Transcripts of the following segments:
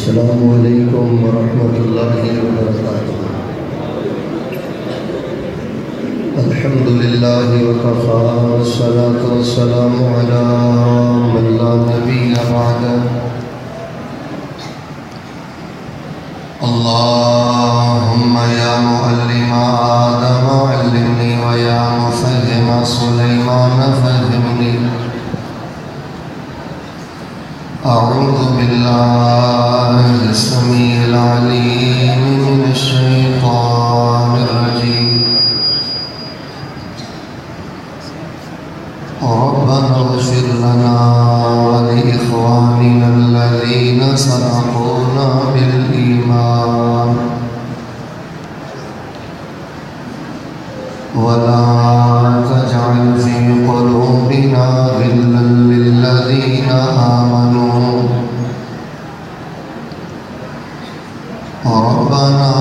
السلام علیکم ورحمۃ اللہ وبرکاتہ۔ الحمد للہ وکفی والصلاة والسلام علی من لا نبی بعدہ۔ اللہم یا معلم آدم علمنی ویا مفہم سلیمان فہمنی۔ اعوذ باللہ السمیع العلیم من الشیطان الرجیم۔ ربنا اغفر لنا ولإخواننا الذين سبقونا بالإيمان ولا تجعل في قلوبنا غلا للذين آمنوا ربنا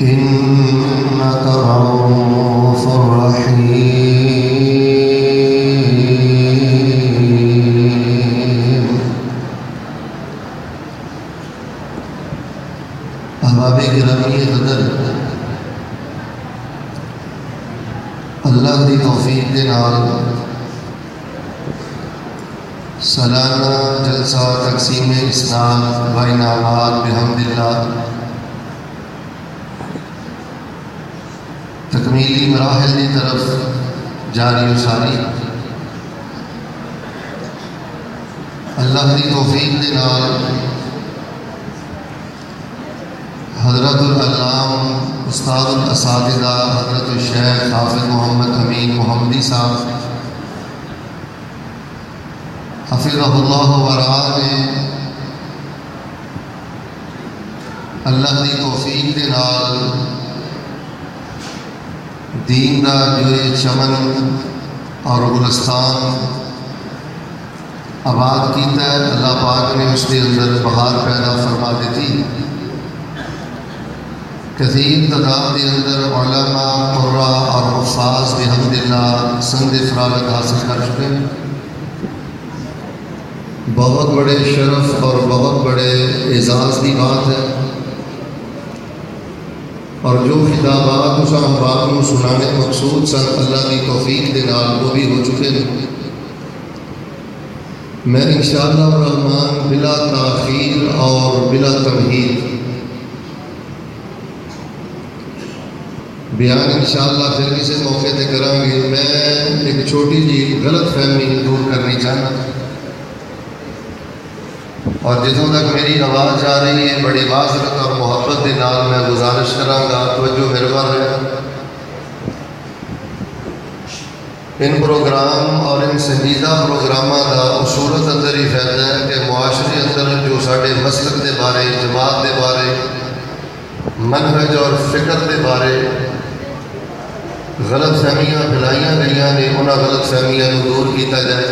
إنك رؤوف رحيم۔ احباب گرامی قدر، اللہ کی توفیق کے نال سالانہ جلسہ تقسیم اسناد و انعامات بحمد اللہ تکمیلی مراحل کی طرف جاری و ساری۔ اللہ کی توفیق کے نال حضرت العلام استاد الاساتذہ حضرت الشیخ حافظ محمد امین محمدی صاحب حفظہ اللہ ورعاہ نے اللہ کی توفیق کے نال دین کا جو چمن اور گلستان آباد کیتا ہے، اللہ پاک نے اس کے اندر بہار پیدا فرما دیتی۔ کثیر تعداد کے اندر علماء قراء اور حفاظ بحمد اللہ سند فراغت حاصل کر چکے ہیں۔ بہت بڑے شرف اور بہت بڑے اعزاز کی بات ہے، اور جو خطابات اس احباب کو سنانے مقصود سن اللہ کی توفیق کے نال وہ بھی ہو چکے ہیں۔ میں انشاءاللہ الرحمن بلا تاخیر اور بلا تمہید بیان انشاءاللہ پھر کسی موقع تے کریں گے۔ میں ایک چھوٹی جی غلط فہمی دور کرنی چاہنا، اور جتوں تک میری آواز جا رہی ہے بڑی معذرت اور محبت کے نال میں گزارش کراں گا توجہ میرے پر ہے۔ ان پروگرام اور ان سنجیدہ پروگراموں کا صورت اندر ہی فائدہ ہے کہ معاشرے اندر جو سارے مسلک کے بارے، جماعت کے بارے، منہج اور فکر کے بارے غلط فہمیاں پھیلائیاں گئیاں نے، انہاں غلط فہمیاں کو دور کیتا جائے۔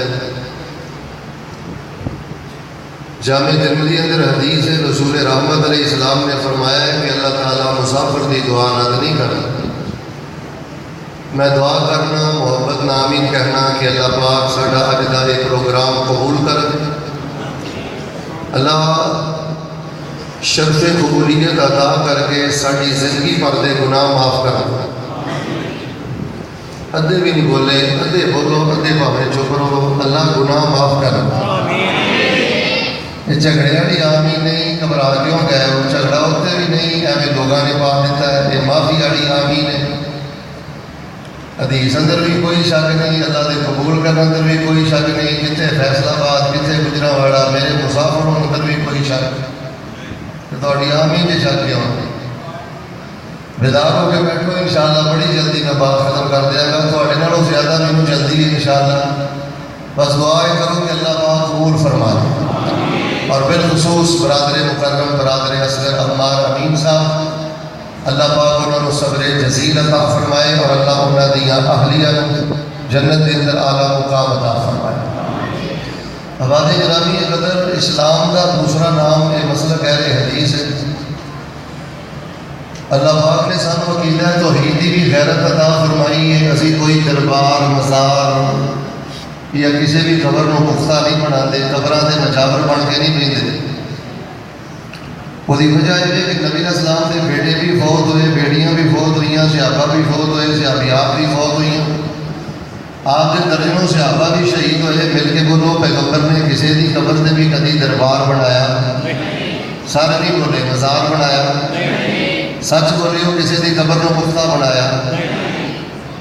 جامع ترمذی اندر حدیث ہے، رسول رحمت علیہ السلام نے فرمایا ہے کہ اللہ تعالیٰ مسافر کی دعا رد نہیں کرتا۔ میں دعا کرنا، محبت نہ آمین کہنا کہ اللہ پاک ساڈا اج دا ایک پروگرام قبول کرے۔ اللہ شرف قبولیت عطا کر کے ساری زندگی پر دے گناہ معاف کر۔ ادھے بھی نہیں بولے، ادھے بولو، ادھے پاویں چپ رہو، اللہ گناہ معاف کر۔ یہ جھگڑے والی آمین نہیں، گھبرا کیوں گئے وہ جھگڑا ہوتے بھی نہیں، ایویں لوگوں نے پا دیتا ہے۔ یہ معافی والی آمین ہے۔ حدیث اندر بھی کوئی شک نہیں، اللہ کے قبول کرنے اندر بھی کوئی شک نہیں، کتنے فیصلہ آباد، کتنے گجرانواڑہ، میرے مسافروں اندر بھی کوئی شک نہیں۔ تھوڑی آمین جی شک کیوں؟ بیدار ہو کے بیٹھو، انشاءاللہ بڑی جلدی میں بات ختم کر دیا گا۔ تھوڑے نالوں زیادہ مینوں جلدی ہے انشاءاللہ۔ بس دعائیں کرو کہ اللہ پاک قبول فرما دے، اور بالخصوص برادر مکرم برادر اصغر عمار امین صاحب، اللہ پاک انہوں نے صبر جزیل عطا فرمائے، اور اللہ انہوں دیا اہلیہ جنت کے اندر اعلیٰ مقام عطا فرمائے۔ احباب گرامی قدر، اسلام کا دوسرا نام یہ مسلک اہل حدیث ہے۔ اللہ پاک نے سانو عقیدہ توحید دی بھی غیرت عطا فرمائی ہے۔ اسی کوئی دربار، مزار یا کسی بھی قبر کو پختہ نہیں بناتے، قبراں دے مجاور بن کے نہیں پیندے۔ وہ وجہ یہ ہے کہ نبی علیہ السلام کے بیٹے بھی فوت ہوئے، بیٹیاں بھی فوت ہوئی، صحابہ بھی فوت ہوئے، صحابیات بھی فوت ہوئی، آپ کے درجنوں صحابہ بھی شہید ہوئے۔ مل کے بولو پیغمبر نے کسی دی قبر سے بھی کدی دربار بنایا؟ سارے نہیں بولے، مزار بنایا؟ سچ بولے ہو کسی دی قبر کو پختہ بنایا؟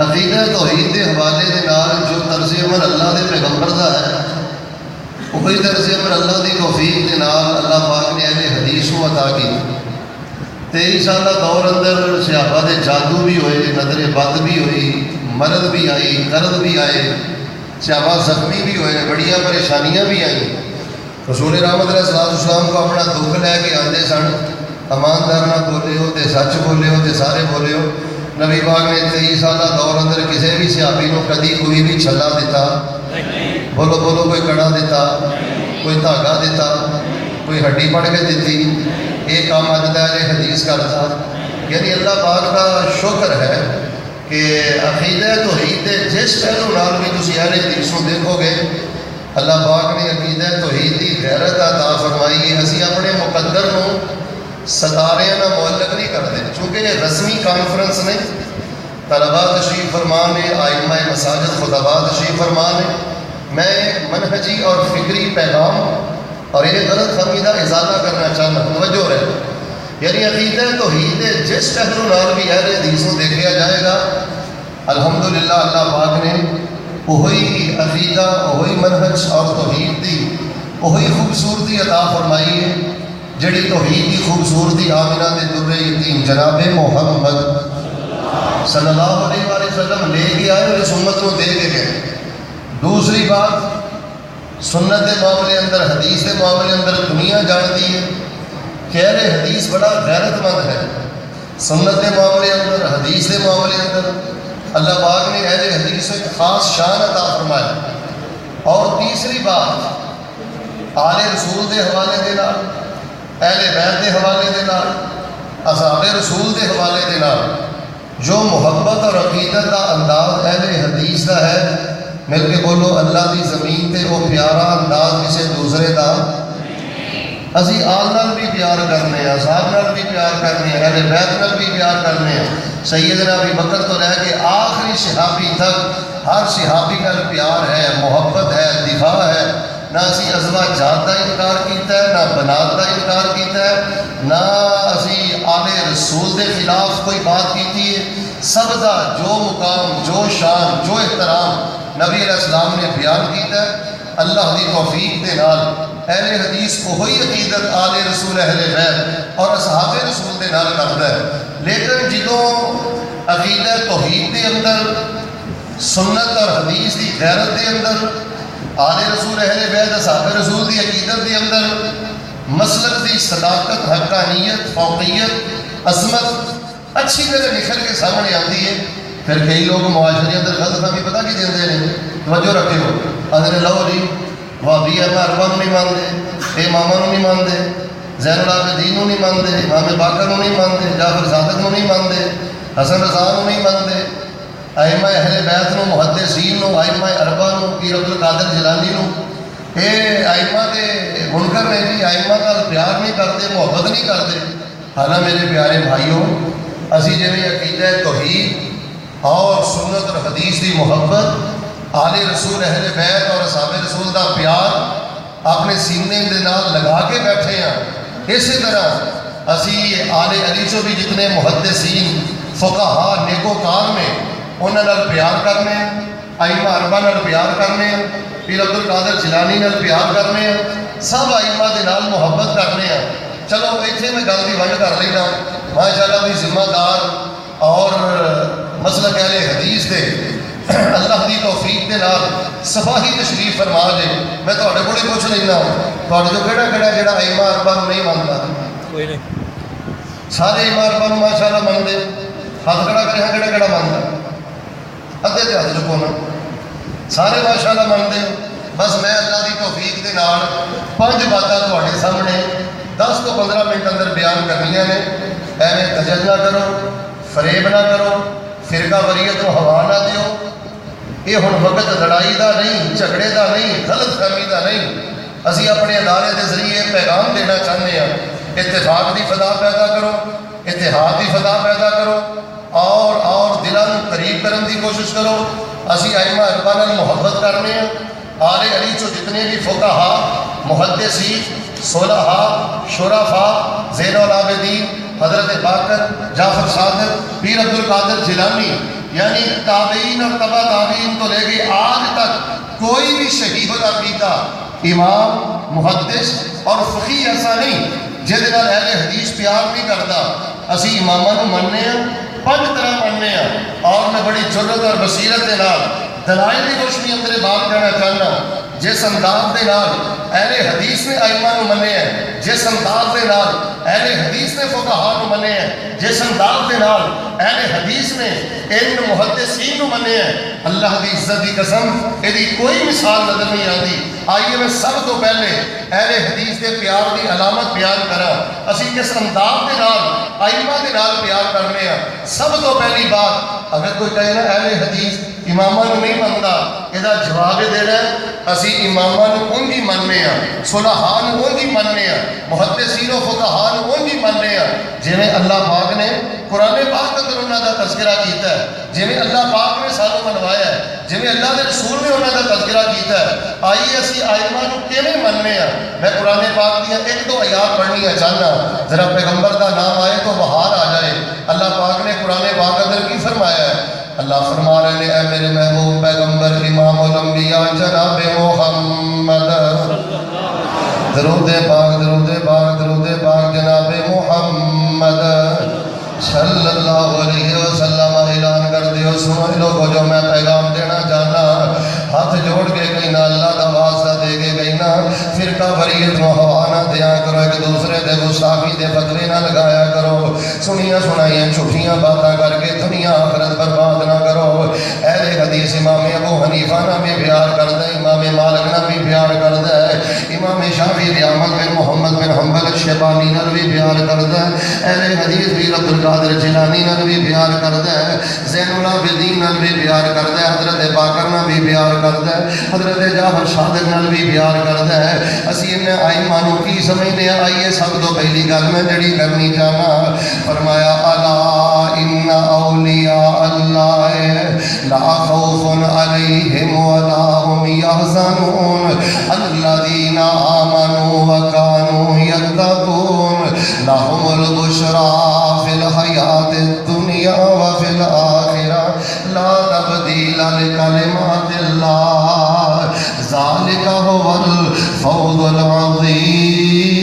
عقیدہ توحید کے حوالے کے نال جو طرز عمل اللہ دے پیغمبر دا ہے، وہی طرز عمل اللہ دی توفیق کے نال اللہ پاک نے اہل حدیث کو عطا کی۔ 23 سالہ دور اندر صحابہ دے جادو بھی ہوئے، نظر بد بھی ہوئی، مرض بھی آئی، قرض بھی آئے، صحابہ زخمی بھی ہوئے، بڑیاں پریشانیاں بھی آئیں۔ رسول رحمت علیہ السلام کو اپنا دکھ لے کے آتے سن، ایماندار نہ بولے ہو تے سچ بولے ہو تے سارے بولے ہو۔ نبی پاک نے 23 سالہ دور اندر کسی بھی صحابی کو کدی کوئی بھی چھلا دیتا؟ بولو بولو، کوئی کڑا دیتا، کوئی دھاگا دیتا، کوئی ہڈی پڑھ کے دیتی؟ یہ کام اج دا اہل حدیث کرتا۔ یعنی اللہ پاک کا شکر ہے کہ عقیدہ توحید دے جس پہلو نال بھی تسی اہل حدیث کو دیکھو گے، اللہ پاک نے عقیدہ توحید دی غیرت عطا فرمائی ہے۔ اسی اپنے مقدر کو ستارے نہ معلق نہیں کرتے، چونکہ یہ رسمی کانفرنس نہیں۔ طلباء تشریف فرمان ہے، آئمہ مساجد خطباء تشریف فرمان ہے۔ میں ایک منہجی اور فکری پیغام اور یہ غلط فہمی کا ازالہ کرنا چاہنا، توجہ رہے۔ یعنی عقیدہ توحید جس پہلو نال بھی اہل حدیث کو دیکھا جائے گا، الحمدللہ اللہ پاک نے وہی عقیدہ، وہی منہج اور توحید دی وہی خوبصورتی عطا فرمائی ہے جڑی توحید کی خوبصورتی آمنہ دے در یتیم جناب محمد صلی اللہ علیہ وآلہ وسلم لے کے آئے اور اس امت کو دے کے گئے۔ دوسری بات، سنت کے معاملے اندر، حدیث کے معاملے اندر دنیا جانتی ہے کہ اہل حدیث بڑا غیرت مند ہے۔ سنت کے معاملے اندر، حدیث کے معاملے اندر اللہ پاک نے اہل حدیث سے خاص شان عطا فرمایا۔ اور تیسری بات، آل رسول کے حوالے دے نال، اہل بیت کے حوالے دے نال، اصحاب رسول کے حوالے دے نال جو محبت اور عقیدت کا انداز اہل حدیث کا ہے، مل کے بولو اللہ کی زمین تے وہ پیارا انداز کسی دوسرے کا۔ اسی آل نال بھی پیار کرنے ہیں، اصحاب نال بھی پیار کرنے ہیں، اہل بیت نال بھی پیار کرنے ہیں۔ سیدنا ابی بکر تو رہ کے آخری صحابی تک ہر صحابی نال پیار ہے، محبت ہے، دفاع ہے۔ نہ اسی ازواجات کا انکار کیتا ہے، نہ بنات کا انکار کیتا ہے، نہ اسی آل رسول کے خلاف کوئی بات کیتی ہے۔ سب کا جو مقام، جو شان، جو احترام نبی علیہ السلام نے بیان کیتا ہے، اللہ دی توفیق دے نال اہل حدیث وہی عقیدت آل رسول اہل بیت اور اصحاب رسول دے نال کرتا ہے۔ لیکن جدوں عقیدہ توحید دے اندر، سنت اور حدیث دی غیرت دے اندر، آل رسول اہل بیت اصحاب رسول دی عقیدت دے اندر مسلک دی صداقت، حقانیت، فوقیت، عظمت اچھی طرح نکھر کے سامنے آتی ہے، پھر کئی لوگ معاشرے اندر غلط فہمی پتہ کی دیندے ہیں۔ توجہ رکھے ہو، اگر لو جی وہابی اربا نہیں مانتے، امامہ نہیں مانتے، زین العابدین نہیں مانتے، امام باقر نہیں مانتے، جعفر صادق نہیں مانتے، حسن رضا نہیں مانتے، ائمہ اہل بیت نو، محدثین نو، ائمہ اربا نو، پیر عبد القادر جیلانی نو، اے ائمہ دے منکر نے جی، ائمہ کا پیار نہیں کرتے، محبت نہیں کرتے۔ حالانکہ میرے پیارے بھائیوں، اسی جی عقیدہ توحید اور سنت اور حدیث کی محبت، آل رسول اہل بیت اور اصحاب رسول کا پیار اپنے سینے دے نال لگا کے بیٹھے ہیں۔ اسی طرح اسی آل علی چو بھی جتنے محدثین، فقہا، نیکوکار نے انہوں نے پیار کرنے ہیں، ائمہ اربا نال پیار کرنے ہیں، پیر عبد القادر جیلانی نال پیار کرنے ہیں، سب ائمہ دے نال محبت کرنے ہیں۔ چلو اتنے میں گل کی ونڈ کر لینا، ماشاءاللہ بھی ذمہ دار اور مسلک اہل حدیث دے اللہ دی توفیق دے نال صفاہی تشریف فرما دے۔ میں تھوڑے کو پوچھ لینا، تھوڑے جو کہڑا جڑا ائمہ اربا نہیں مانتا؟ کوئی نہیں، سارے ائمہ اربا ماشاءاللہ مانتے، ہاتھ کھڑا کرے ہاں کہڑا مانتا؟ ادھے تے ہاتھ چکو نا، سارے ماشاءاللہ مانتے ہو۔ بس میں اللہ دی توفیق دے نال 5 باتاں تھوڑے سامنے 10 تو 15 منٹ اندر بیان کرنیاں نے۔ ایویں تجد نہ کرو، فریب نہ کرو، فرقہ وریت کو ہوا نہ دیو۔ یہ ہن وقت لڑائی دا نہیں، جھگڑے دا نہیں، غلط فہمی دا نہیں. اسی اپنے ادارے کے ذریعے پیغام دینا چاہتے ہیں اتفاق دی فضا پیدا کرو، اتحاد دی فضا پیدا کرو، اور دلوں کو قریب کرنے کی کوشش کرو. اسی ائمہ اربعہ نال محبت کرنے ہیں. آل علی چو جتنے بھی فقہا، محدثین، صلحاء، شرفاء، زین العابدین، حضرت باقر، جعفر صادق، پیر عبد القادر جیلانی، یعنی تابعین اور تبع تابعین تو لے کے آج تک کوئی بھی شہید العقیدہ امام، محدث اور فقیہ ایسا نہیں جہدے نال اہل حدیث پیار نہیں کرتا. اسی اماماں نوں مننے ہیں، 5 طرح مننے ہیں. اور میں بڑی جرت اور بصیرت دے نال دلائل کی روشنی اندر بات کرنا چاہنا. جس انداز دے نال اہل حدیث نے ائمہ نوں مننے ہیں، جس انداز دے نال اہل حدیث نے فقہا نوں مننے ہیں، جس انداز دے نال اہل حدیث نے ان محدثین نوں مننے ہیں، اللہ دی عزت دی قسم ایدی کوئی مثال نظر نہیں آتی. آئیے میں سب تو پہلے اہل حدیث کے پیار دی علامت بیان کرا. اسی کس انداز دے نال ائمہ دے نال پیار کرنے ہیں. سب تو پہلی بات، اگر کوئی کہے نا اہل حدیث اماماں نوں نہیں منتا، یہ جواب دینا ہے اسی اماماں نوں اونجی مننے ہیں، صلحاء نوں اونجی مننے ہیں، محدثین و فقہاء نوں اونجی مننے ہیں جویں اللہ پاک نے قرآن پاک اندر انہاں دا تذکرہ کیتا ہے، جویں اللہ پاک نے سانوں منوایا ہے، جویں اللہ دے رسول نے انہاں دا تذکرہ کیتا ہے. آئیے اسی ائمہ نوں کیویں مننے ہیں. میں قرآن پاک دیاں 1-2 آیات پڑھنی ہے چاہنا، ذرا پیغمبر دا نام آئے تو بہار آ جائے. اللہ پاک نے قرآن پاک اندر کی فرمایا ہے؟ اللہ فرما رہے ہیں اے میرے محبوب پیغمبر امام الانبیاء جناب محمد، درود پاک درود پاک درود پاک جناب محمد صلی اللہ علیہ وسلم. اعلان کر دیو سنو لوگو جو میں پیغام دینا چاہنا. ہاتھ جوڑ کے کہنا اللہ دا واسطہ دے کے کہنا فرقہ فریت نو ہوا نہ دیا کرو، ایک دوسرے دے گستاخی دے فتوے نہ لگایا کرو، سنیاں سنائیاں چھٹیاں باتاں کر کے دنیا آخرت برباد نہ کرو. اہل حدیث امام ابو حنیفہ نہ بھی پیار کردا ہے، امام مالک نہ بھی پیار کردا ہے، امام شافعی احمد بن محمد بن حنبل الشیبانی نہ بھی پیار کردا ہے، اہل حدیث پیر عبد القادر جیلانی نہ بھی پیار کردا ہے، زین العابدین نہ بھی پیار کردا ہے، حضرت باقر نہ بھی پیار کردا ہے، حضرت جعفر صادق نال بھی پیار کردا ہے. اسی ان ائمہ نوں کی سمجھدے ہیں؟ آئیے سب تو پہلی گل میں جڑی کرنی چاہنا، فرمایا الا ان اولیاء اللہ لا خوف علیہم ولا هم يحزنون الذین آمنوا وكانوا يتقون لهم البشرى في الحیاة الدنیا وفي الآخرة لا تبدیل لکلمات اللہ ذالک هو الفوز العظیم.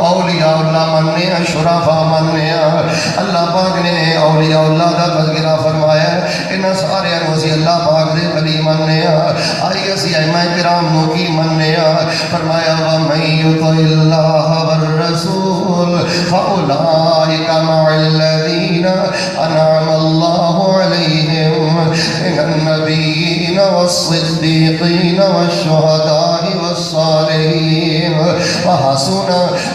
اولیاء اللہ مننے ہیں، شرفاء مننے ہیں. اللہ پاک نے اولیاء اللہ کا تذکرہ فرمایا ہے، انہاں سارے اسی اللہ پاک دے ولی مننے ہیں. آئی اسی ائمہ کرام نو کی مننے ہیں؟ فرمایا وَمَن يُطِعِ اللَّهَ وَالرَّسُولَ فَأُولَٰئِكَ مَعَ الَّذِينَ أَنْعَمَ اللَّهُ عَلَيْهِم مِّنَ النَّبِيِّينَ وَالصِّدِّيقِينَ وَالشُّهَدَاءِ وَالصَّالِحِينَ وَحَسُنَ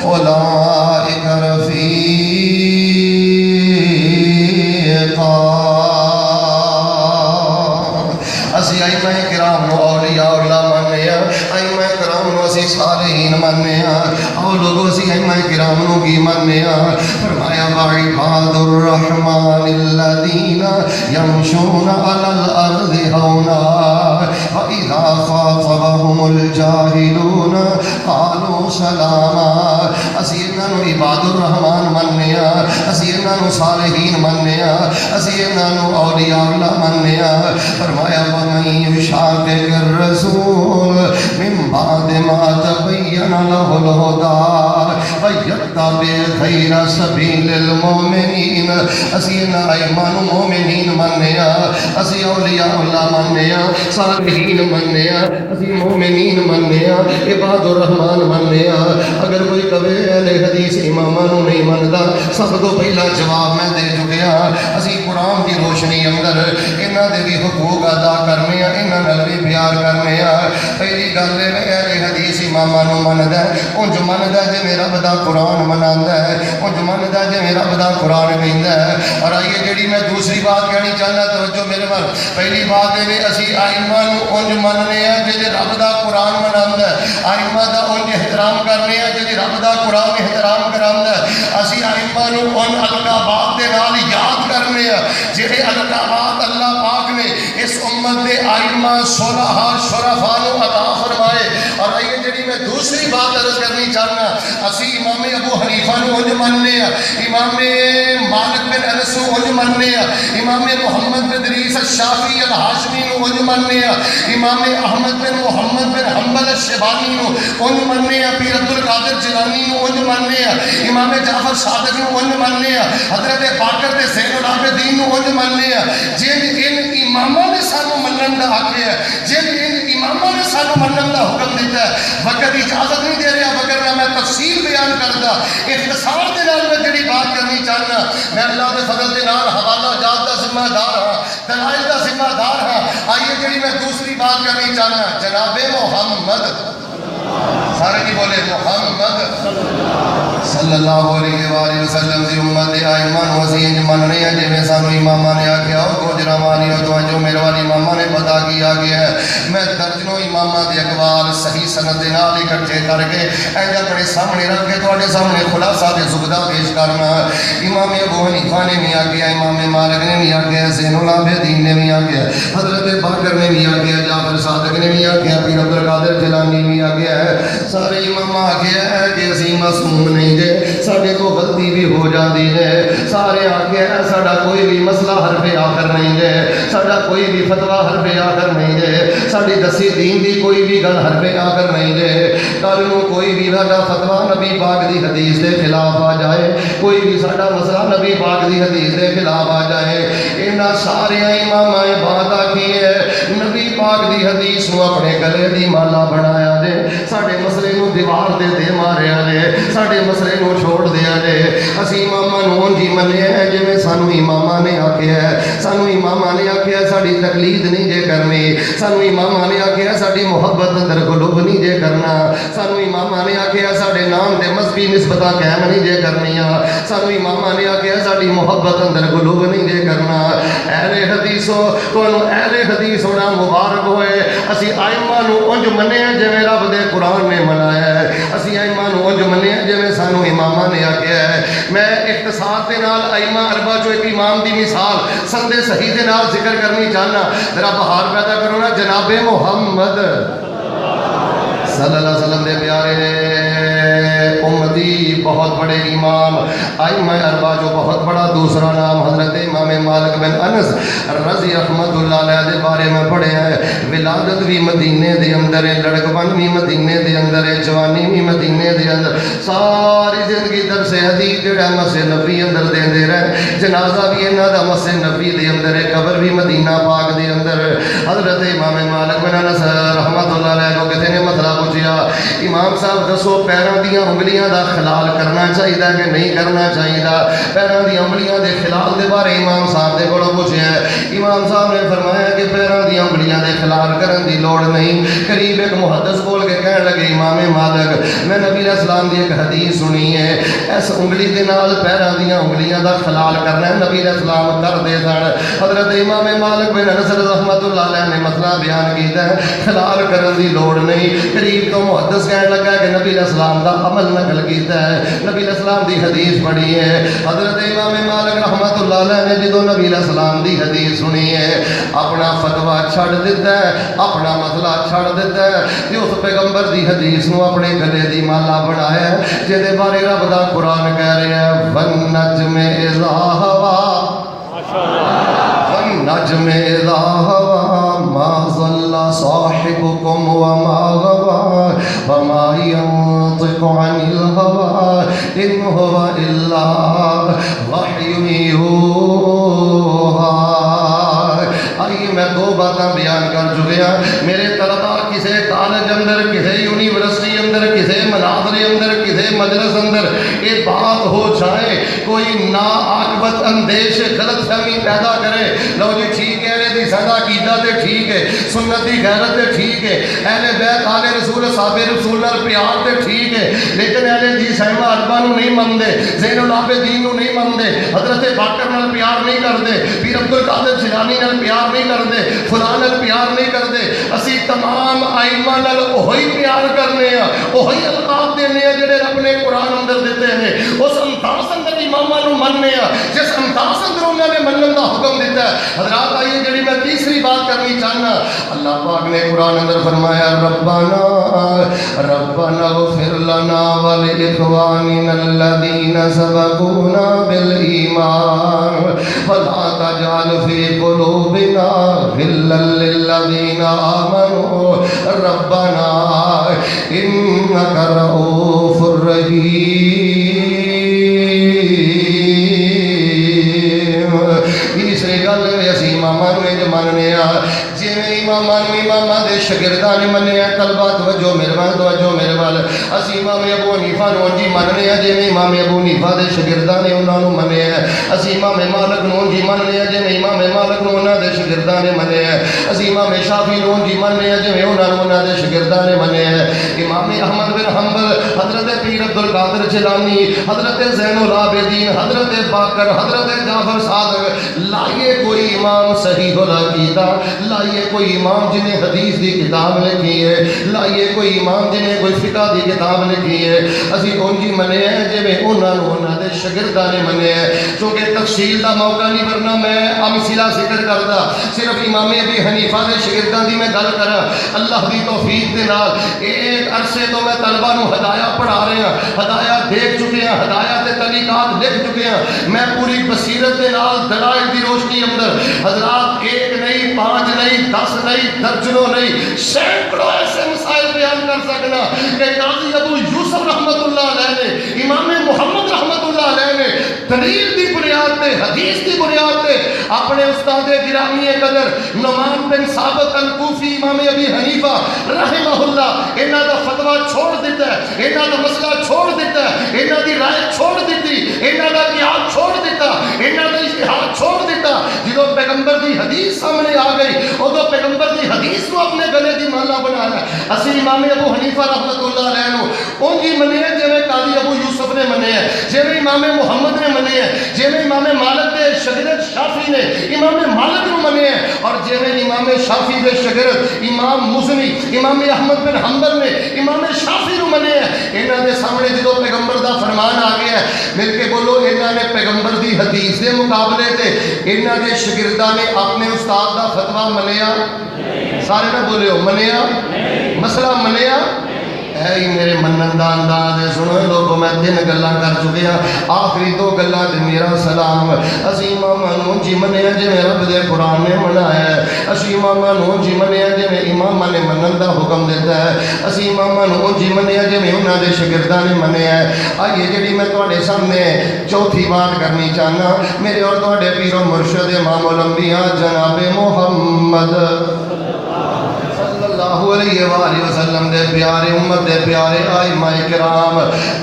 أُولَٰئِكَ رفیقا. اسی ائمہ کرام نو اولیاء اللہ مننے ہیں، ائمہ کرام نو اسی صالحین مننے ہیں. اور لوگوں اسی ائمہ کرام نو کی مننے ہیں؟ فرمایا وعباد الرحمن الذین یمشون علی الارض ہونا وَإِذَا خَاطَبَهُمُ الْجَاهِلُونَ قَالُوا سَلَامًا. اسی انہاں نو عباد الرحمن مننے ہیں، اسی انہاں نو صالحین مننے ہیں، اسی انہاں نو اولیاء اللہ مننے ہیں. فرمایا وَمَن يُشَاقِقِ الرَّسُولَ مِن بَعْدِ مَا تَبَيَّنَ لَهُ الْهُدَىٰ وَيَتَّبِعْ غَيْرَ سَبِيلِ الْمُؤْمِنِينَ. اسی انہاں ائمہ نو مومنین مننے ہیں، اسی اولیاء اللہ مننے ہیں، صالحین مننے ہیں، اسی مومنین مننے ہیں، عباد الرحمن مننے ہیں. اگر کوئی کبھی اہل حدیث اماماں نو نہیں مندا، سب تو پہلا جواب میں دے چکے ہاں. اسی قرآن کی روشنی اندر انہاں دے بھی حقوق ادا کرنے ہیں، انہاں نال بھی پیار کرنے ہیں. پہلی گل ہے اہل حدیث اماماں نو مندا ہے، اونج مندا ہے جے میرا رب دا قرآن مناندا ہے انج مندا جویں رب دا قرآن کہندا ہے۔ اور آئیے جڑی میں دوسری بات کہنی چاہنا توجہ میرے ول، پہلی بات ہے اسی آئمہ نو انج مننے ہیں جے رب دا قرآن مناندا ہے، آئمہ دا انج احترام کرنے ہیں جے رب دا قرآن احترام کراندا ہے۔ اسی آئمہ نو ان القابات دے نال یاد کرنے ہیں جڑے القابات اللہ پاک نے اس امت دے آئمہ صلحاء شرفاء نو عطا فرمائے۔ اور آئیے جڑی میں دوسری بات عرض کرنی چاہنا، اسی امام ابو حنیفہ نو انج مننے ہیں، امام مالک بن انس نو انج مننے ہیں، امام محمد بن ادریس الشافعی الہاشمی نو انج مننے ہیں، امام احمد بن محمد بن حنبل الشیبانی نو انج مننے ہیں، پیر عبد القادر جیلانی نو انج مننے ہیں، امام جعفر صادق نو انج مننے ہیں، حضرت باقر تے زین العابدین نو انج مننے ہیں۔ جن ان اماموں نے سانو منن دا آکھیا ہے، جن ان اماموں نے سانو منن دا حکم دیتا ہے، وقت اجازت نہیں دے رہا وگرنہ میں تفصیل بیان کردا، اختصار دے نال میں جڑی بات کرنی چاہنا، میں اللہ دے فضل دے نال حوالہ جات دا ذمہ دار ہاں، دلائل دا ذمہ دار ہاں۔ آئیے جڑی میں دوسری بات کرنی چاہنا، جناب محمد سارے کی بولے محمد صلی اللہ علیہ وآلہ وسلم دی امت دے آئمہ نو اسی انج مننے ہیں جویں سانو امامہ نے آکھیا ہو گوجرا مانی ہو تو جو میرے والی امامہ نے پتا کیا گیا ہے۔ میں درجنوں امامہ دے اقوال صحیح سند دے نال اکٹھے کر کے انج اپنے سامنے رکھ کے تواڈے سامنے خلاصہ تے زبدہ پیش کرنا۔ امام ابو حنیفہ نے بھی آکھیا، امام مالک نے بھی آکھیا، زین العابدین نے بھی آکھیا، حضرت باقر نے بھی آکھیا، جعفر صادق نے بھی آکھیا، پیر عبد القادر جیلانی بھی آکھیا ہے۔ سارے امام آکھیا ہے کہ اسی معصوم نہیں جے، ساڈے تو غلطی بھی ہو جاندی ہے۔ سارے آکھیا ہے ساڈا کوئی بھی مسئلہ حرف آخر نہیں جے، ساڈا کوئی بھی فتویٰ حرف آخر نہیں جے، ساڈی دسی دین دی کوئی بھی گل حرف آخر نہیں جے۔ کل نو کوئی بھی ساڈا فتویٰ نبی پاک دی حدیث دے خلاف آ جائے، کوئی بھی ساڈا مسئلہ نبی پاک دی حدیث دے خلاف آ جائے، انہاں سارے اماماں بات آکھی ہے نبی پاک دی حدیث نو اپنے گلے دی مالا بنایا دے، ساڈے مسئلے نو دیوار دے ماریا دے، ساڈے مسئلے نو چھوڑ دیا دے۔ اسی اماماں نو انجی منیا ہے جویں سانو اماماں نے آکھیا ہے، سانو اماماں نے آکھیا ساڈی تقلید نہیں جے کرنی، سانو اماماں نے آکھیا ساڈی محبت اندر غلوب نہیں جے کرنا، سانو اماماں نے آکھیا ساڈے نام تے مذہبی نسبتاں قائم نہیں جے کرنیاں، سانو اماماں نے آکھیا ساڈی محبت اندر غلوب نہیں جے کرنا۔ اہل حدیثو تانوں اہل حدیث ہونا مبارک ہوئے۔ اسی آئمہ نو انج منیا جویں رب دے قرآن نے منایا ہے، اسی آئمہ نو انج منیا جویں سانو اماماں نے آکھیا ہے۔ میں اختصار دے نال آئمہ اربع جو ایک امام دی مثال سند صحیح دے نال ذکر کرنی چاہنا، ذرا بہار پیدا کرو نا جناب محمد صلی اللہ علیہ وسلم دے پیارے امتی بہت بڑے امام آئمہ اربع جو بہت بڑا دوسرا نام حضرت امام مالک بن انس رضی رحمت اللہ علیہ دے بارے میں پڑھے ہیں۔ ولادت بھی مدینے دے اندر ہے، لڑکپن بھی مدینے دے اندر ہے، جوانی بھی مدینے دے اندر، ساری زندگی درس حدیث جڑا مسجد نبی اندر دے دے رہے، جنازہ بھی انہاں دا مسجد نبی دے اندر ہے، قبر بھی مدینہ پاک دے اندر۔ حضرت امام مالک بن انس رحمت اللہ علیہ کو کسی نے مسئلہ پوچھیا، امام صاحب دسو پیراں دیاں انگلیاں دا خلال کرنا چاہیے کہ نہیں کرنا چاہیے؟ پیراں دی انگلیاں دے خلال دے بارے امام صاحب دے کولوں پوچھیا ہے۔ امام صاحب نے فرمایا کہ پیراں دی انگلیاں دے خلال کرن دی لوڑ نہیں۔ قریب ایک محدث بول کے کہنے لگے امام مالک میں نبی علیہ السلام دی ایک حدیث سنی ہے، اس انگلی دے نال پیراں دی انگلیاں دا خلال کرنا ہے، نبی علیہ السلام کر دے سن۔ حضرت امام مالک بن انس رحمۃ اللہ علیہ نے مسئلہ بیان کیتا ہے خلال کرن دی لوڑ نہیں۔ قریب تو محدث کہنے لگا کہ نبی علیہ السلام دا عمل نقل کیتا ہے، نبی علیہ السلام دی حدیث پڑھی ہے۔ حضرت امام مالک رحمت اللہ علیہ نے جدو نبی علیہ السلام دی حدیث سنی ہے اپنا فتویٰ چھڑ دیتا ہے، اپنا مسئلہ چھڑ دیتا ہے کہ اس پیغمبر دی حدیث نو اپنے گلے دی مالا بنایا ہے جدے بارے رب دا قرآن کہہ رہے ہیں وَالنَّجْمِ إِذَا هَوَىٰ وَالنَّجْمِ إِذَا هَوَىٰ مَا ضَلَّ صَاحِبُكُمْ وَمَا غَوَىٰ وَمَا يَنطِقُ عَنِ الْهَوَىٰ إِنْ هُوَ إِلَّا وَحْيٌ يُوحَىٰ۔ آئیے میں دو باتاں بیان کر چکے ہیں۔ میرے طلبہ کسے کالج اندر، کسے یونیورسٹی اندر، کسے مناظرے اندر، کسے مجلس اندر یہ بات ہو جائے کوئی نا عاقبت اندیش غلط فہمی پیدا کرے، لو جی ٹھیک کہہ رہے تھے حدیثاں دا عقیدہ تے ٹھیک ہے، سنت دی غیرت تے ٹھیک ہے، اہل بیت آل رسول صحاب رسول نال پیار تے ٹھیک ہے، لیکن اہل حدیث ائمہ اربعہ نو نہیں مندے، زین العابدین نو نہیں مندے، حضرت باقر نال پیار نہیں کردے، پیر عبد القادر جیلانی نال پیار نہیں کردے، فلاں نال پیار نہیں کردے، اسی تمام ائمہ نال وہی پیار کرنے ہیں، وہی القاب دینے ہیں جڑے رب نے قرآن اندر دیتے ہیں، اس انداز اندر امامہ نو مننے ہیں جس انداز اندر انہوں نے منن دا حکم دیتا ہے۔ حضرات آئیے جڑی میں تیسری بات کرنی چاہنا، اللہ پاک نے قرآن اندر فرمایا ربنا اغفر لنا ولإخواننا الذين سبقونا بالإيمان ولا تجعل في قلوبنا غلا للذين آمنوا ربنا إنك رؤوف رحيم۔ تیسری گل اسی امامہ نو انج مننے آ جویں امامہ نو امامہ دے شاگرداں نے منیا، طلبہ توجہ میرے وال، اسی امام ابو حنیفہ نو انج مننے آ جویں امام ابو حنیفہ دے شاگرداں نے انہاں نو منیا، اسی امام مالک نو انج مننے آ جویں امام مالک نو انہاں دے شاگرداں نے منیا، اسی امام شافعی نو انج مننے آ جویں انہاں دے شاگرداں نے منیا، امام احمد بن حنبل، حضرت پیر عبد القادر جیلانی، حضرت زین العابدین، حضرت باقر، حضرت جعفر صادق، لائیے کوئی امام صحیح العقیدہ، لائیے کوئی امام جنہیں حدیث دی کتاب لکھی ہے، لائیے کوئی امام جنہیں کوئی فقہ دی کتاب لکھی ہے، اسی انجی منے ہیں جویں انہاں دے شاگرداں نے منے ہیں، چونکہ تفصیل دا موقع نہیں ورنہ میں امثلہ ذکر کردا، صرف امام ابی حنیفہ دے شاگرداں دی میں گل کراں، اللہ دی توفیق دے نال ایک عرصے تو میں طلبہ نو ہدایہ پڑھا رہے ہیں، ہدایہ دیکھ چکے ہیں، ہدایہ تے طریقات لکھ چکے ہیں، میں پوری بصیرت دے نال دلائل دی روشنی اندر حضرات ایک نہیں، 5 نہیں، 10 نہیں، درجنوں نہیں، سینکڑوں ایسے مسائل بیان کر سکنا کہ قاضی ابو یوسف رحمت اللہ علیہ نے، امام محمد رحمت اللہ علیہ نے دلیل دی بنیاد تے، حدیث دی بنیاد تے اپنے استاد گرامی قدر نعمان بن ثابت الکوفی امام ابی حنیفہ رحمہ اللہ انہاں دا فتویٰ چھوڑ دیتا ہے، انہاں دا مسئلہ چھوڑ دیتا ہے، انہاں دی رائے چھوڑ دیتی، انہاں دا قیاس چھوڑ دیتا، انہاں دا اجتہاد چھوڑ دیتا، جدو پیغمبر دی حدیث سامنے آ گئی ادو پیغمبر دی حدیث کو اپنے گلے دی مالا بنانا ہے۔ اسی امام ابو حنیفہ رحمت اللہ علیہ نو ان کی منے ہیں جویں قاضی ابو یوسف نے منے ہیں، جویں امام محمد نے منے ہیں، جویں امام مالک دے شاگرد شافعی نے امام مالک نو منے ہیں، اور جویں امام شافعی دے شاگرد امام مزنی امام احمد بن حنبل نے امام شافعی نو منے ہیں۔ انہاں دے سامنے جدو پیغمبر دا فرمان آ گیا ہے، مل کے بولو انہاں نے پیغمبر دی حدیث دے مقابلے تے انہاں دے شاگرداں نے اپنے استاد دا فتویٰ منیا؟ سارے نہ بولے ہو منیا؟ مسئلہ منیا؟ اے میرے منن دا انداز ہے، سنو لوگوں میں 3 گلاں کر چکے ہیں، آخری 2 گلاں تے میرا سلام۔ اسی اماماں نو جی منیا جویں رب دے قرآن نے منایا ہے، اسی اماماں نو جی منیا جویں اماماں نے منن دا حکم دیتا ہے، اسی اماماں نو جی منیا جویں انہاں دے شاگرداں نے منیا ہے۔ آئیے جڑی میں تواڈے سامنے چوتھی بات کرنی چاہنا، میرے اور تواڈے پیر و مرشد امام الانبیاء جناب محمد اللہ علیہ وآلہ وسلم دے پیارے امت دے پیارے ائمہ کرام،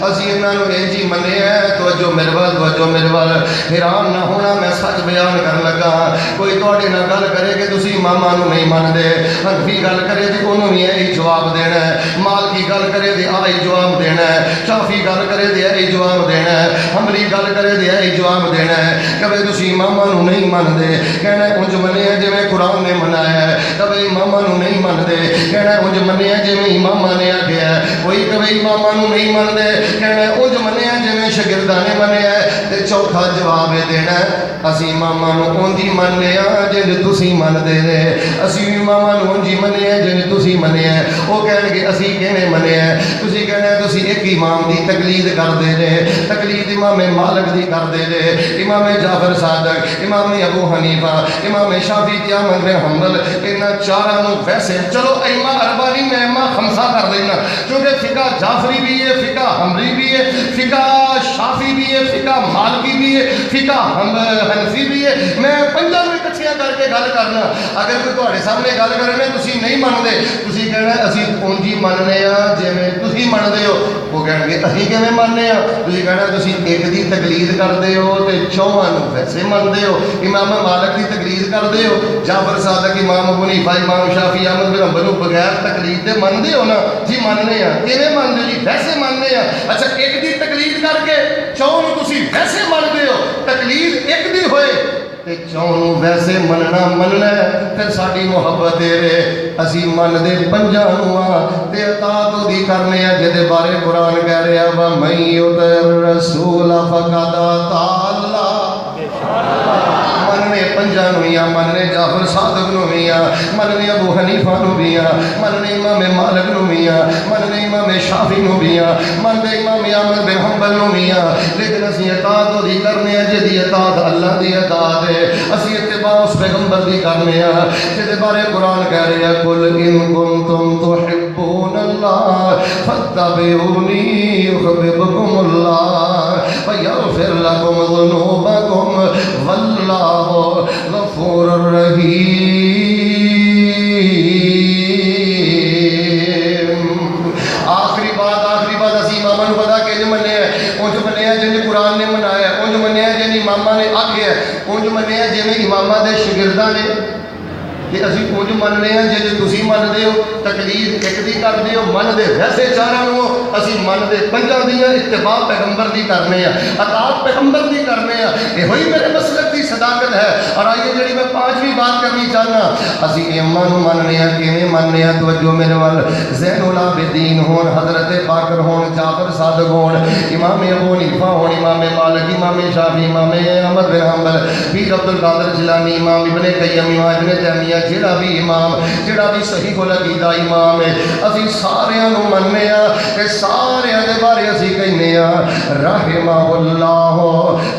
اسی انہاں نو انجی منے ہیں، توجہ میرے وال حیران نہ ہونا، میں سچ بیان کر لگا، کوئی تواڈے نال گل کرے کہ تسی اماماں نو نہیں مندے، حنفی گل کرے تے اونوں بھی یہی جواب دینا ہے، مالکی گل کرے تے آہی جواب دینا ہے، شافعی گل کرے تے یہی جواب دینا ہے، حنبلی گل کرے تے یہی جواب دینا ہے، کہ تسی اماماں نو نہیں مندے، کہنا انج منے ہیں جویں قرآن نے منایا ہے، کہ اماماں نو نہیں مندے، کہنا انج منیا جویں اماماں نے آکھیا ہے، کوئی کبھی اماماں نو نہیں مندے، کہنا انج منیا جویں شاگرداں نے منیا ہے، تے چوتھا جواب دینا ہے اسی اماماں نو اونجی مننے آ جے تسی مندے نے، اسی اماماں نو اونجی مننے آ جے تسی مننے ہیں، او کہن گے اسی کیویں مننے ہیں، تسی کہنا تسی ایک امام دی تقلید کردے نے، تقلید امام مالک دی کردے نے، امام جعفر صادق، امام ابو حنیفہ، امام شافعی تے احمد بن حنبل، انہاں چاراں نو ویسے چلو ائمہ اربعہ نہیں میں ائمہ خمسہ کر دینا، کیونکہ فقہ جعفری بھی ہے، فقہ حنبلی بھی ہے، فقہ شافعی بھی ہے، ہے، فقہ مالکی بھی ہے، فقہ حنفی بھی ہے. میں پنجاں نوں اکٹھیاں کر کے گل کرنا. اگر کوئی تہاڈے سامنے گل کرنے تسی نہیں منتے، تسی کہنا اسی اونج ہی مننے ہاں جویں تسی منتے ہو. وہ کہن گے اسی کیویں مننے ہاں؟ تسی کہنا تسی ایک دی تقلید کرتے ہو تے چوہاں نوں ویسے منتے ہو. امام مالک دی تقلید کرتے ہو، جعفر صادق، امام ابو حنیفہ، امام شافعی، احمد بن حنبل بغیر تقلید دے منتے ہو نا؟ جی مننے ہاں. کیویں منتے ہو؟ جی ویسے مننے ہاں. اچھا ایک دی تقلید کر کے چوہاں نوں تسی ویسے منتے ہو. تقلید ایک دی ہوئے تے چوہاں ویسے مننا ہے، پھر ساڈی محبت ہے. اسی من دے پنجاں نوں تے اطاعت دی کرنے ہیں جدے بارے قرآن کہہ رہا وا من یطع الرسول فقد اطاع اللہ. مننے پنجاں نوں یا مننے جعفر صادق نوں بھی یا مننے ابو حنیفہ نوں بھی یا مننے امام مالک نوں بھی یا مننے امام شافعی نوں بھی یا مننے امام احمد بن حنبل نوں بھی یا. لیکن اسی اطاعت دی کرنے ہیں جدی اطاعت اللہ دی اطاعت ہے. اسی اتباع اس پیغمبر دی کرنے ہیں جدے بارے قرآن کہہ رہے ہیں قل ان کنتم تحبون اللہ فاتبعونی یحببکم اللہ ویغفر لکم ذنوبکم واللہ غفور رحیم. آخری بات اسی امامہ نوں پتا کہ مننے ہیں اونج مننے ہیں جن قرآن نے منایا ہے، اونج مننے ہیں جن امامہ نے آکھیا ہے، اونج مننے ہیں جویں امامہ دے شاگرداں نے. کہ اسی اونج مننے ہیں جے تسی منتے ہو. تقلید ایک دی کرتے ہو، منتے ویسے چاراں نوں اسی منتے پنجاں دیاں. اتباع پیغمبر دی کرنے ہیں، اطاعت پیغمبر دی کرنے ہیں. یہ ہوئی میرے مسلک دی صداقت ہے. اور آئیے جڑی میں پانچویں بات کرنی چاہنا، اسی ایما نوں مننے ہیں. کیویں مننے ہیں؟ توجہ میرے وال. زین العابدین ہون، حضرت باقر ہون، جعفر صادق ہون، امام ابو حنیفہ ہون، امام مالک، امام شافعی، امام احمد بن حنبل، پیر عبد القادر جیلانی، امام ابن قیم، امام ابن تیمیہ، جڑا بھی امام، جڑا بھی صحیح العقیدہ امام ہے، اسی ساریاں نوں مننے ہاں تے ساریاں دے بارے اسی کہنے ہاں رحمہ اللہ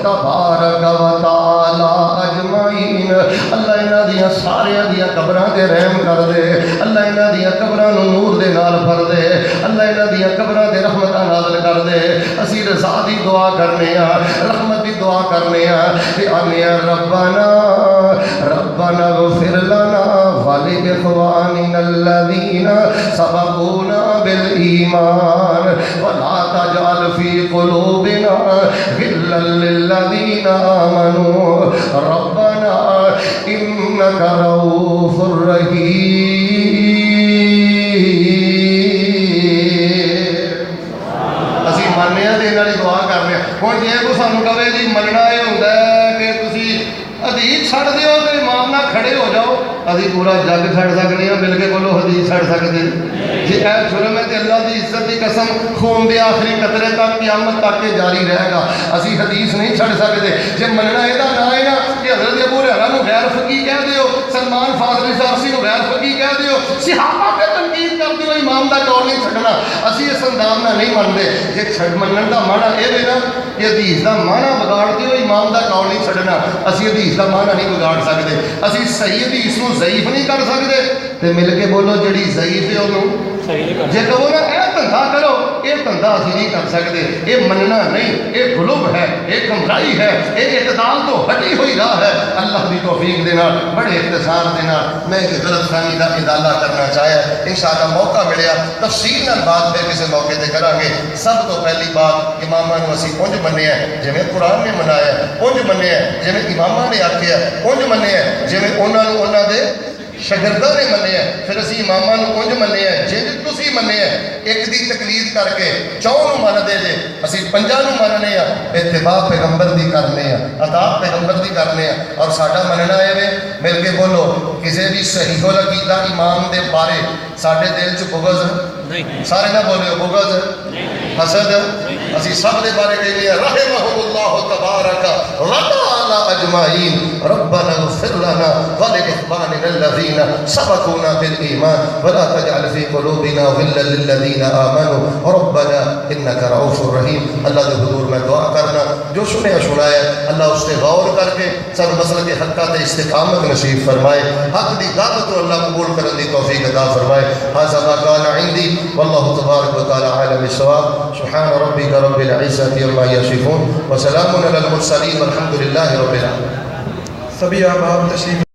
تبارک و تعالی اجمعین. اللہ انہاں دیاں ساریاں دیاں قبراں تے رحم کر دے. اللہ انہاں دیاں قبراں نوں نور دے نال بھر دے. اللہ انہاں دیاں قبراں تے رحمتاں نازل کر دے. اسی رضا دی دعا کرنے ہاں، رحمت دی دعا کرنے ہاں تے آنے ربنا ربنا اغفر لنا ولإخواننا الذين سبقونا بالإيمان ولا تجعل في قلوبنا غلا للذين آمنوا ربنا إنك رؤوف رحيم. اسی مننے ہاں تے انہاں دی دعا کرنے ہاں. ہن جے کوئی سانوں کہے جی مننا یہ ہوندا ہے کہ تسی حدیث چھڑ دیو تے امام نال کھڑے ہو جاؤ. ابھی پورا جگ چھڑ سکتے ہیں، مل کے بولو حدیث چھڑ سکتے ہیں. جی اے جرم ہے تے اللہ دی عزت دی قسم خون دے آخری قطرے تک قیامت تک کے جاری رہے گا. اسی حدیث نہیں چھڑ سکتے. جے مننا یہ نہ ہے نا کہ حضرت ابو ہریرہ نوں غیر فقیہ کہہ دیو، سلمان فاضلی فارسی نوں غیر فقیہ کہہ دیو، صحابہ پہ تنقید کر دیو، امام دا قول نہیں چھڈنا. اسی اس انداز نال نہیں منتے. جے چھڈ منن دا معنی اے وے نا کہ حدیث دا معنی بگاڑ دیو، امام دا قول نہیں چھڈنا. اسی حدیث دا معنی نہیں بگاڑ سکتے. اسی صحیح حدیث نوں ضعیف نہیں کر سکتے. تے مل کے بولو جڑی ضعیف ہے انہوں جے کہو نا اے دھندا کرو، یہ دھندا اسی نہیں کر سکتے. یہ مننا نہیں، یہ غلب ہے، یہ گمراہی ہے، یہ اعتدال تو ہٹی ہوئی راہ ہے. اللہ دی توفیق دے نال بڑے اختصار دے نال میں غلط فہمی دا ازالہ کرنا چاہیا. انشاءاللہ موقع ملیا تفصیل نال بات پھر کسی موقع تے کریں گے. سب تو پہلی بات اماماں نوں اسی اونج مننے ہیں جویں قرآن نے منایا، اونج مننے ہیں جویں اماماں نے آکھیا، اونج مننے ہیں جویں انہاں نوں انہاں دے شاگرداں نے مننے ہیں. پھر اسی اماماں نوں اونج مننے ہیں جنج تسی مننے ہیں. ایک دی تقلید کر کے چوں نوں من دے جے، اسی پنجاں نوں مننے ہیں. اتباع پیغمبر دی کرنے ہیں، اطاعت پیغمبر دی کرنے ہیں. اور ساڈا مننا ہے وے مل کے بولو کسی بھی صحیح العقیدہ امام دے بارے ساڈے دل چ بغض نہیں. سارے نہ بولے بغض حسد اسی سب دے بارے کہنے ہیں رحمہ اللہ تبارک و تعالی أجمعين. ربنا اغفر لنا ولإخواننا الذين سبقونا بالإيمان ولا تجعل في قلوبنا غلا للذين آمنوا ربنا إنك رؤوف رحيم. اللہ کے حضور میں دعا کرنا جو سنیا سنایا اللہ اس سے غور کر کے سب مسلک حق تے استقامت نصیب فرمائے. حق دی دعوت کو اللہ قبول کرنے دی توفیق عطا فرمائے. هذا ما كان عندي والله تبارك وتعالى عالم الصواب. سبحان ربك رب العزة عما يصفون وسلام على المرسلين والحمد لله رب العالمين. سبھی احباب تشریف